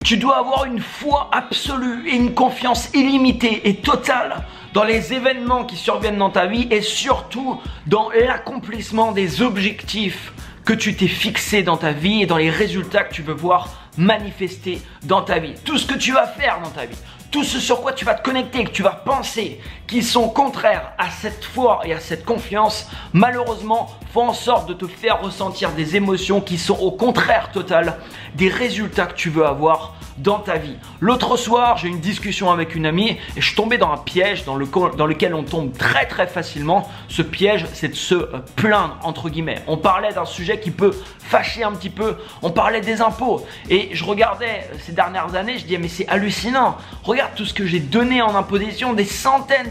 Tu dois avoir une foi absolue et une confiance illimitée et totale dans les événements qui surviennent dans ta vie et surtout dans l'accomplissement des objectifs que tu t'es fixé dans ta vie et dans les résultats que tu veux voir manifester dans ta vie. Tout ce que tu vas faire dans ta vie, tout ce sur quoi tu vas te connecter, que tu vas penser, qui sont contraires à cette foi et à cette confiance, malheureusement, font en sorte de te faire ressentir des émotions qui sont au contraire total des résultats que tu veux avoir dans ta vie. L'autre soir, j'ai eu une discussion avec une amie et je suis tombé dans un piège dans lequel on tombe très facilement. Ce piège, c'est de se plaindre, entre guillemets. On parlait d'un sujet qui peut fâcher un petit peu. On parlait des impôts. Et je regardais ces dernières années, je disais mais c'est hallucinant. Regarde tout ce que j'ai donné en imposition, des centaines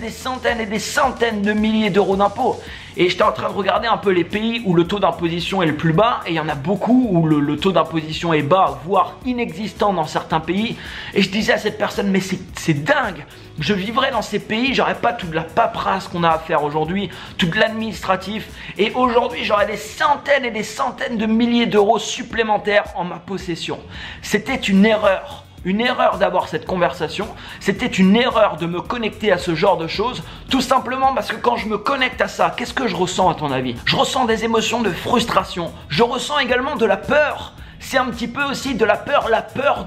et des centaines de milliers d'euros d'impôts. Et j'étais en train de regarder un peu les pays où le taux d'imposition est le plus bas. Et il y en a beaucoup où le taux d'imposition est bas, voire inexistant dans certains pays. Et je disais à cette personne, mais c'est dingue. Je vivrais dans ces pays, j'aurais pas toute la paperasse qu'on a à faire aujourd'hui, tout l'administratif. Et aujourd'hui, j'aurais des centaines et des centaines de milliers d'euros supplémentaires en ma possession. C'était une erreur. Une erreur d'avoir cette conversation, c'était une erreur de me connecter à ce genre de choses, tout simplement parce que quand je me connecte à ça, qu'est-ce que je ressens à ton avis? Je ressens des émotions de frustration, je ressens également de la peur. C'est un petit peu aussi de la peur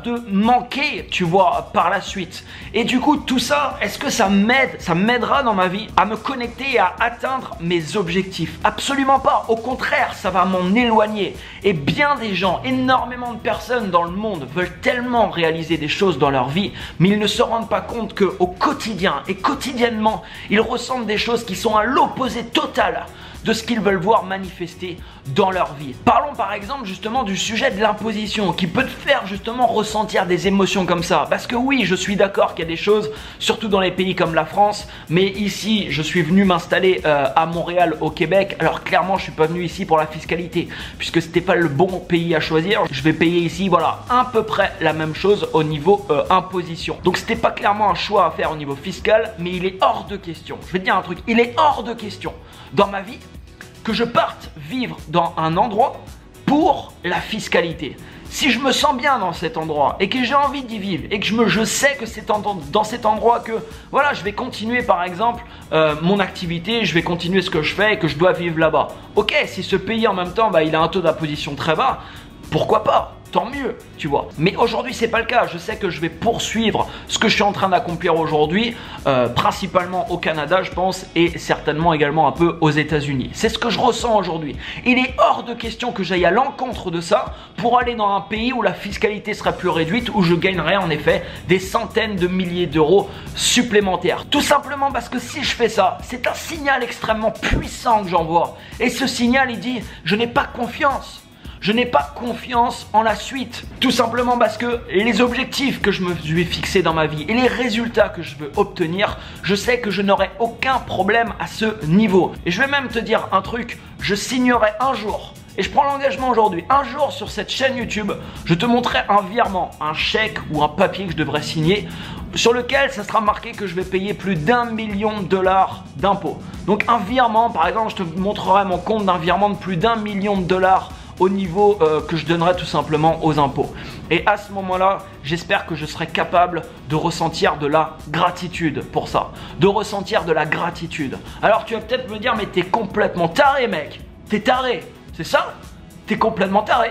de manquer, tu vois, par la suite. Et du coup, tout ça, est-ce que ça m'aidera dans ma vie à me connecter et à atteindre mes objectifs? Absolument pas. Au contraire, ça va m'en éloigner. Et bien des gens, énormément de personnes dans le monde veulent tellement réaliser des choses dans leur vie, mais ils ne se rendent pas compte qu'au quotidien et quotidiennement, ils ressentent des choses qui sont à l'opposé total de ce qu'ils veulent voir manifester dans leur vie. Parlons par exemple justement du sujet de l'imposition qui peut te faire justement ressentir des émotions comme ça. Parce que oui, je suis d'accord qu'il y a des choses, surtout dans les pays comme la France, mais ici, je suis venu m'installer à Montréal, au Québec. Alors clairement, je suis pas venu ici pour la fiscalité, puisque c'était pas le bon pays à choisir. Je vais payer ici, voilà, à peu près la même chose au niveau imposition. Donc c'était pas clairement un choix à faire au niveau fiscal, mais il est hors de question. Je vais te dire un truc, il est hors de question dans ma vie que je parte vivre dans un endroit pour la fiscalité. Si je me sens bien dans cet endroit et que j'ai envie d'y vivre et que je sais que c'est dans cet endroit que voilà, je vais continuer par exemple mon activité, je vais continuer ce que je fais et que je dois vivre là-bas. Ok, si ce pays en même temps il a un taux d'imposition très bas, pourquoi pas? Tant mieux, tu vois. Mais aujourd'hui, c'est pas le cas. Je sais que je vais poursuivre ce que je suis en train d'accomplir aujourd'hui, principalement au Canada, je pense, et certainement également un peu aux États-Unis. C'est ce que je ressens aujourd'hui. Il est hors de question que j'aille à l'encontre de ça pour aller dans un pays où la fiscalité serait plus réduite, où je gagnerais en effet des centaines de milliers d'euros supplémentaires. Tout simplement parce que si je fais ça, c'est un signal extrêmement puissant que j'envoie. Et ce signal, il dit, je n'ai pas confiance. Je n'ai pas confiance en la suite. Tout simplement parce que les objectifs que je me suis fixés dans ma vie et les résultats que je veux obtenir, je sais que je n'aurai aucun problème à ce niveau. Et je vais même te dire un truc, je signerai un jour, et je prends l'engagement aujourd'hui, un jour sur cette chaîne YouTube, je te montrerai un virement, un chèque ou un papier que je devrais signer, sur lequel ça sera marqué que je vais payer plus d'1 million de dollars d'impôts. Donc un virement, par exemple, je te montrerai mon compte d'un virement de plus d'1 million de dollars au niveau que je donnerai tout simplement aux impôts. Et à ce moment-là, j'espère que je serai capable de ressentir de la gratitude pour ça. De ressentir de la gratitude. Alors tu vas peut-être me dire, mais t'es complètement taré mec. T'es taré, c'est ça? T'es complètement taré.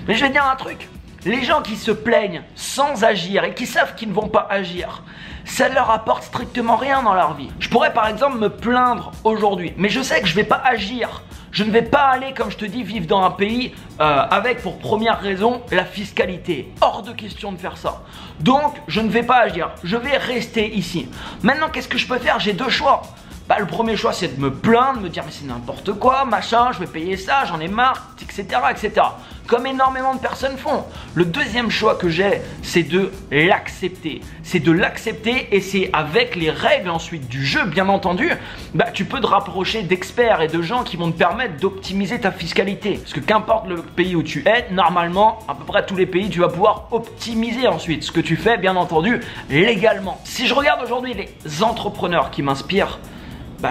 Mais je vais te dire un truc. Les gens qui se plaignent sans agir et qui savent qu'ils ne vont pas agir, ça ne leur apporte strictement rien dans leur vie. Je pourrais par exemple me plaindre aujourd'hui, mais je sais que je ne vais pas agir. Je ne vais pas aller, comme je te dis, vivre dans un pays avec pour première raison la fiscalité. Hors de question de faire ça. Donc, je ne vais pas agir. Je vais rester ici. Maintenant, qu'est-ce que je peux faire? J'ai deux choix. Le premier choix, c'est de me plaindre, de me dire mais c'est n'importe quoi, machin, je vais payer ça, j'en ai marre, etc., etc. Comme énormément de personnes font. Le deuxième choix que j'ai, c'est de l'accepter. C'est de l'accepter et c'est avec les règles ensuite du jeu, bien entendu, tu peux te rapprocher d'experts et de gens qui vont te permettre d'optimiser ta fiscalité. Parce que qu'importe le pays où tu es, normalement, à peu près tous les pays, tu vas pouvoir optimiser ensuite ce que tu fais, bien entendu, légalement. Si je regarde aujourd'hui les entrepreneurs qui m'inspirent,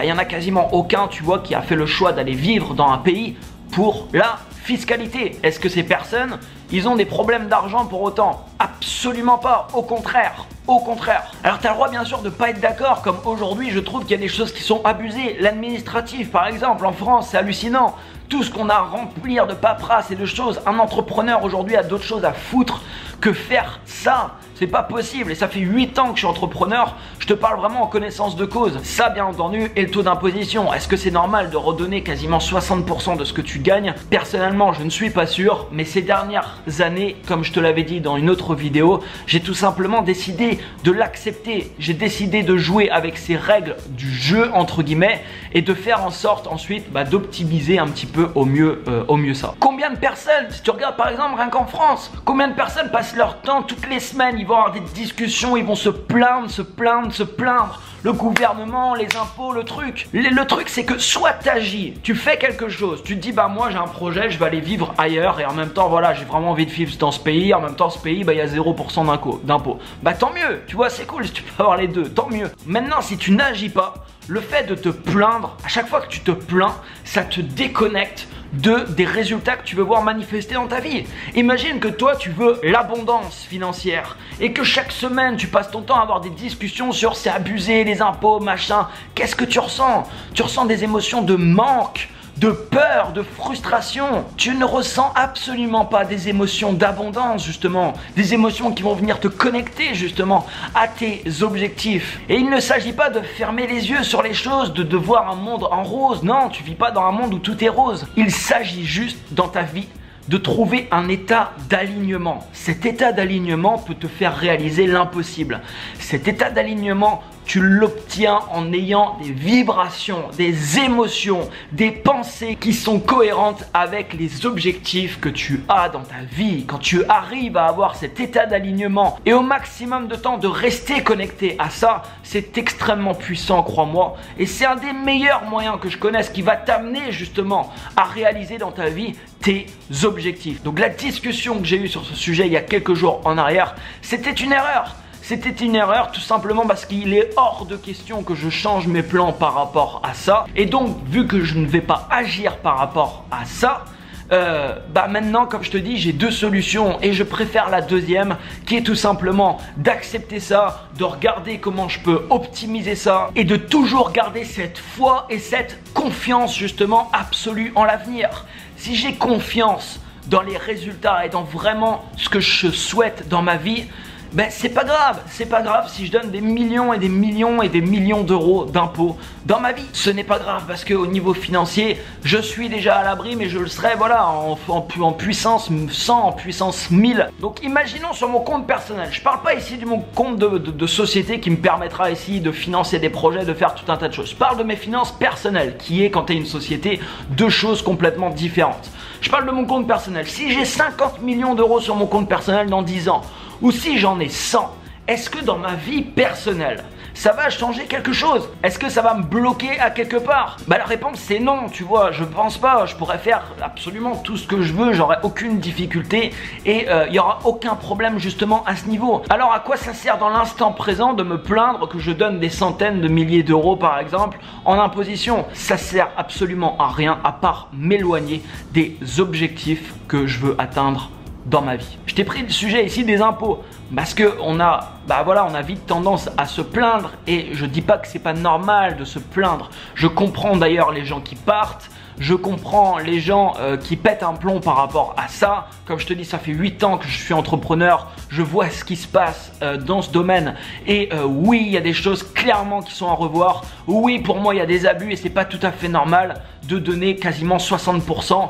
il n'y en a quasiment aucun, tu vois, qui a fait le choix d'aller vivre dans un pays pour la fiscalité. Est-ce que ces personnes, ils ont des problèmes d'argent pour autant? Absolument pas, au contraire. Au contraire. Alors tu as le droit bien sûr de pas être d'accord, comme aujourd'hui je trouve qu'il y a des choses qui sont abusées. L'administratif par exemple, en France c'est hallucinant. Tout ce qu'on a à remplir de paperasse et de choses, un entrepreneur aujourd'hui a d'autres choses à foutre que faire ça. C'est pas possible et ça fait 8 ans que je suis entrepreneur, je te parle vraiment en connaissance de cause. Ça bien entendu et le taux d'imposition. Est-ce que c'est normal de redonner quasiment 60% de ce que tu gagnes? Personnellement je ne suis pas sûr, mais ces dernières années, comme je te l'avais dit dans une autre vidéo, j'ai tout simplement décidé de l'accepter. J'ai décidé de jouer avec ces règles du jeu entre guillemets et de faire en sorte ensuite d'optimiser un petit peu au mieux ça. Combien de personnes, si tu regardes par exemple rien qu'en France, combien de personnes passent leur temps toutes les semaines, ils vont avoir des discussions, ils vont se plaindre. Le gouvernement, les impôts, le truc. Le truc c'est que soit t'agis, tu fais quelque chose, tu te dis bah moi j'ai un projet, je vais aller vivre ailleurs et en même temps voilà j'ai vraiment envie de vivre dans ce pays, en même temps ce pays il y a 0% d'impôts. Bah tant mieux, tu vois c'est cool si tu peux avoir les deux, tant mieux. Maintenant si tu n'agis pas, le fait de te plaindre, à chaque fois que tu te plains, ça te déconnecte des résultats que tu veux voir manifester dans ta vie. Imagine que toi tu veux l'abondance financière et que chaque semaine tu passes ton temps à avoir des discussions sur c'est abusé, les impôts, machin. Qu'est-ce que tu ressens? Tu ressens des émotions de manque, de peur, de frustration. Tu ne ressens absolument pas des émotions d'abondance justement, des émotions qui vont venir te connecter justement à tes objectifs. Et il ne s'agit pas de fermer les yeux sur les choses, de voir un monde en rose. Non, tu vis pas dans un monde où tout est rose. Il s'agit juste dans ta vie de trouver un état d'alignement. Cet état d'alignement peut te faire réaliser l'impossible. Cet état d'alignement, tu l'obtiens en ayant des vibrations, des émotions, des pensées qui sont cohérentes avec les objectifs que tu as dans ta vie. Quand tu arrives à avoir cet état d'alignement et au maximum de temps de rester connecté à ça, c'est extrêmement puissant, crois-moi. Et c'est un des meilleurs moyens que je connaisse qui va t'amener justement à réaliser dans ta vie tes objectifs. Donc la discussion que j'ai eue sur ce sujet il y a quelques jours en arrière, c'était une erreur. C'était une erreur tout simplement parce qu'il est hors de question que je change mes plans par rapport à ça. Et donc, vu que je ne vais pas agir par rapport à ça, maintenant, comme je te dis, j'ai deux solutions et je préfère la deuxième qui est tout simplement d'accepter ça, de regarder comment je peux optimiser ça et de toujours garder cette foi et cette confiance justement absolue en l'avenir. Si j'ai confiance dans les résultats et dans vraiment ce que je souhaite dans ma vie, c'est pas grave si je donne des millions et des millions et des millions d'euros d'impôts dans ma vie. Ce n'est pas grave parce qu'au niveau financier, je suis déjà à l'abri, mais je le serai voilà, en puissance 100, en puissance 1000. Donc imaginons sur mon compte personnel, je parle pas ici de mon compte de société qui me permettra ici de financer des projets, de faire tout un tas de choses. Je parle de mes finances personnelles, qui est quand tu es une société, deux choses complètement différentes. Je parle de mon compte personnel. Si j'ai 50 millions d'euros sur mon compte personnel dans 10 ans, ou si j'en ai 100, est-ce que dans ma vie personnelle, ça va changer quelque chose? Est-ce que ça va me bloquer à quelque part? La réponse c'est non, tu vois, je pense pas. Je pourrais faire absolument tout ce que je veux, j'aurais aucune difficulté et il n'y aura aucun problème justement à ce niveau. Alors à quoi ça sert dans l'instant présent de me plaindre que je donne des centaines de milliers d'euros par exemple en imposition? Ça sert absolument à rien à part m'éloigner des objectifs que je veux atteindre dans ma vie. Je t'ai pris le sujet ici des impôts parce que on a vite tendance à se plaindre et je dis pas que c'est pas normal de se plaindre. Je comprends d'ailleurs les gens qui partent, je comprends les gens qui pètent un plomb par rapport à ça. Comme je te dis, ça fait 8 ans que je suis entrepreneur, je vois ce qui se passe dans ce domaine et oui, il y a des choses clairement qui sont à revoir. Oui, pour moi, il y a des abus et c'est pas tout à fait normal de donner quasiment 60%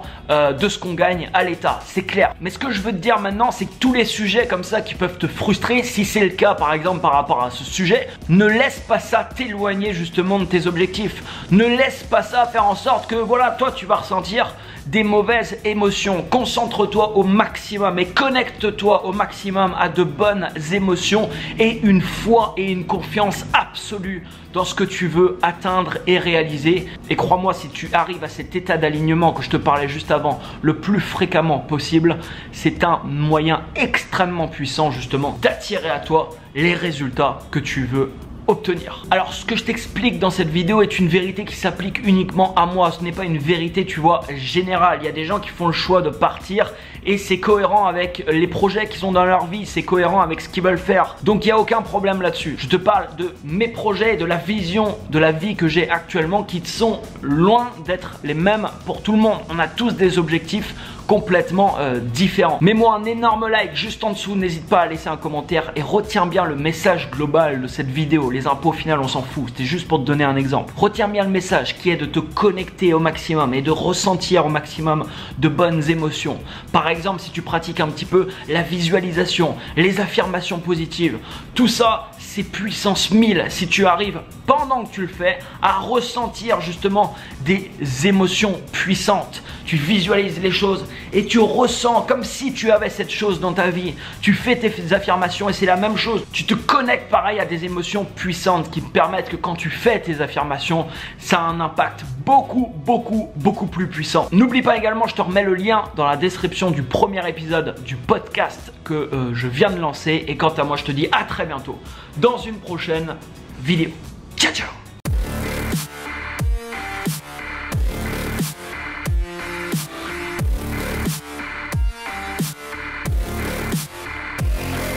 de ce qu'on gagne à l'État, c'est clair. Mais ce que je veux te dire maintenant, c'est que tous les sujets comme ça qui peuvent te frustrer, si c'est le cas par exemple par rapport à ce sujet, ne laisse pas ça t'éloigner justement de tes objectifs. Ne laisse pas ça faire en sorte que voilà, toi tu vas ressentir des mauvaises émotions. Concentre-toi au maximum et connecte-toi au maximum à de bonnes émotions et une foi et une confiance absolue dans ce que tu veux atteindre et réaliser. Et crois-moi, si tu arrives à cet état d'alignement que je te parlais juste avant le plus fréquemment possible, c'est un moyen extrêmement puissant justement d'attirer à toi les résultats que tu veux obtenir. Alors ce que je t'explique dans cette vidéo est une vérité qui s'applique uniquement à moi. Ce n'est pas une vérité, tu vois, générale. Il y a des gens qui font le choix de partir et c'est cohérent avec les projets qu'ils ont dans leur vie, c'est cohérent avec ce qu'ils veulent faire. Donc il n'y a aucun problème là-dessus. Je te parle de mes projets et de la vision de la vie que j'ai actuellement qui sont loin d'être les mêmes pour tout le monde. On a tous des objectifs complètement différents. Mets-moi un énorme like juste en dessous, n'hésite pas à laisser un commentaire et retiens bien le message global de cette vidéo. Les impôts au final on s'en fout, c'était juste pour te donner un exemple. Retiens bien le message qui est de te connecter au maximum et de ressentir au maximum de bonnes émotions. Par exemple, si tu pratiques un petit peu la visualisation, les affirmations positives, tout ça c'est puissance 1000 si tu arrives pendant que tu le fais à ressentir justement des émotions puissantes. Tu visualises les choses et tu ressens comme si tu avais cette chose dans ta vie. Tu fais tes affirmations et c'est la même chose. Tu te connectes pareil à des émotions puissantes qui te permettent que quand tu fais tes affirmations, ça a un impact beaucoup plus puissant. N'oublie pas également, je te remets le lien dans la description du premier épisode du podcast que je viens de lancer. Et quant à moi, je te dis à très bientôt dans une prochaine vidéo. Ciao ciao.